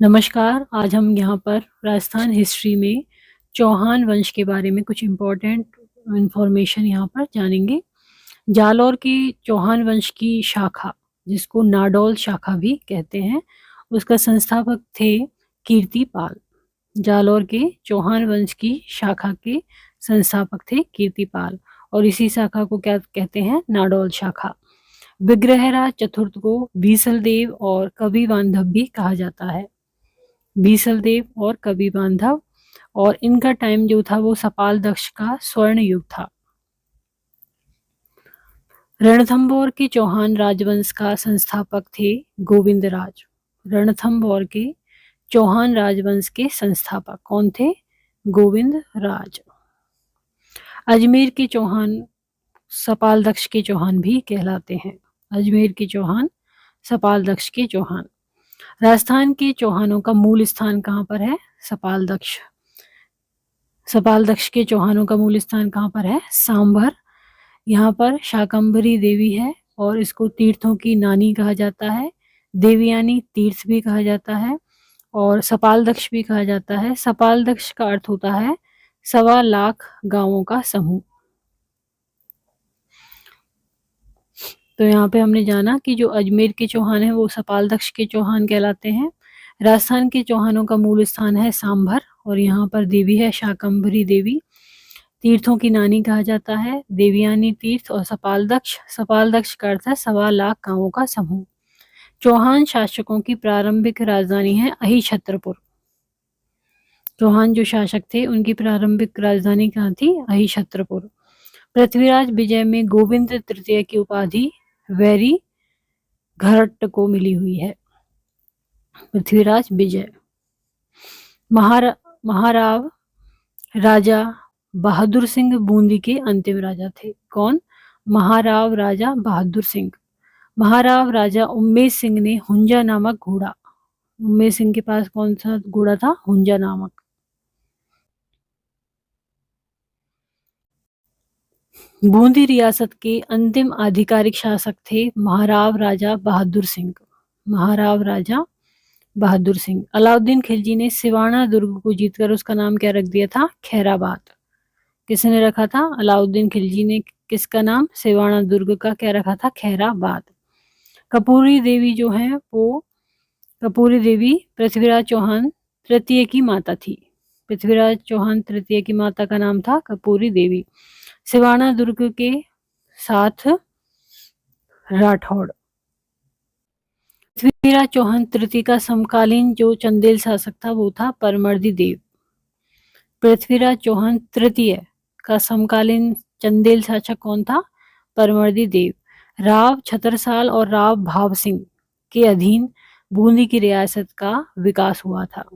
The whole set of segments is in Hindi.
नमस्कार, आज हम यहाँ पर राजस्थान हिस्ट्री में चौहान वंश के बारे में कुछ इम्पोर्टेंट इन्फॉर्मेशन यहाँ पर जानेंगे। जालौर की चौहान वंश की शाखा, जिसको नाडौल शाखा भी कहते हैं, उसका संस्थापक थे कीर्तिपाल। जालौर के चौहान वंश की शाखा के संस्थापक थे कीर्तिपाल और इसी शाखा को क्या कहते हैं? नाडौल शाखा। विग्रहराज चतुर्थ को बीसल देव और कवि बांधव भी कहा जाता है। बीसल देव और कवि बांधव, और इनका टाइम जो था वो सपाल दक्ष का स्वर्ण युग था। रणथंभौर के चौहान राजवंश का संस्थापक थे गोविंद राज। रणथंभौर के चौहान राजवंश के संस्थापक कौन थे? गोविंद राज। अजमेर के चौहान सपाल दक्ष के चौहान भी कहलाते हैं। अजमेर के चौहान सपाल दक्ष के चौहान। राजस्थान के चौहानों का मूल स्थान कहाँ पर है? सपाल दक्ष। सपाल दक्ष के चौहानों का मूल स्थान कहाँ पर है? सांभर। यहाँ पर शाकंभरी देवी है और इसको तीर्थों की नानी कहा जाता है। देवयानी तीर्थ भी कहा जाता है और सपाल दक्ष भी कहा जाता है। सपाल दक्ष का अर्थ होता है 1.25 लाख गांवों का समूह। तो यहाँ पे हमने जाना कि जो अजमेर के चौहान है वो सपाल दक्ष के चौहान कहलाते हैं। राजस्थान के चौहानों का मूल स्थान है सांभर और यहाँ पर देवी है शाकंभरी देवी। तीर्थों की नानी कहा जाता है, देवयानी तीर्थ। और सपाल दक्ष का अर्थ है 1.25 लाख गांवों का समूह। चौहान शासकों की प्रारंभिक राजधानी है अहिछत्रपुर। चौहान जो शासक थे उनकी प्रारंभिक राजधानी कहाँ थी? अहिछत्रपुर। पृथ्वीराज विजय में गोविंद तृतीय की उपाधि वैरी घरट को मिली हुई है। पृथ्वीराज विजय। महाराव राजा बहादुर सिंह बूंदी के अंतिम राजा थे। कौन? महाराव राजा बहादुर सिंह। महाराव राजा उम्मेद सिंह ने हुंजा नामक घोड़ा, उम्मेद सिंह के पास कौन सा घोड़ा था? हुंजा नामक। बूंदी रियासत के अंतिम आधिकारिक शासक थे महाराव राजा बहादुर सिंह। महाराव राजा बहादुर सिंह। अलाउद्दीन खिलजी ने सिवाना दुर्ग को जीतकर उसका नाम क्या रख दिया था? खैराबाद। किसने रखा था? अलाउद्दीन खिलजी ने किसका नाम सिवाना दुर्ग का क्या रखा था? खैराबाद। कपूरी देवी जो है वो, कपूरी देवी पृथ्वीराज चौहान तृतीय की माता थी। पृथ्वीराज चौहान तृतीय की माता का नाम था कपूरी देवी। सिवाना दुर्ग के साथ राठौड़। पृथ्वीराज चौहान तृतीय का समकालीन जो चंदेल शासक था वो था परमर्दी देव। पृथ्वीराज चौहान तृतीय का समकालीन चंदेल शासक कौन था? परमर्दी देव। राव छतरसाल और राव भाव सिंह के अधीन बूंदी की रियासत का विकास हुआ था।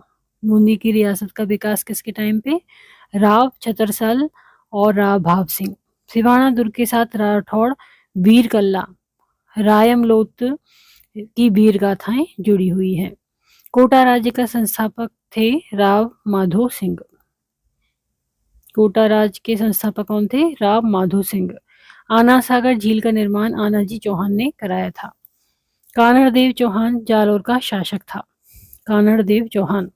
बूंदी की रियासत का विकास किसके टाइम पे? राव छतरसाल और राव भाव सिंह। सिवाना दुर्ग के साथ राठौड़, वीर कल्ला, रायमलोत की वीर गाथाएं जुड़ी हुई हैं। कोटा राज्य का संस्थापक थे राव माधो सिंह। कोटा राज्य के संस्थापक कौन थे? राव माधो सिंह। आना सागर झील का निर्माण आनाजी चौहान ने कराया था। कान्हड़ देव चौहान जालौर का शासक था। कान्हड़ देव चौहान।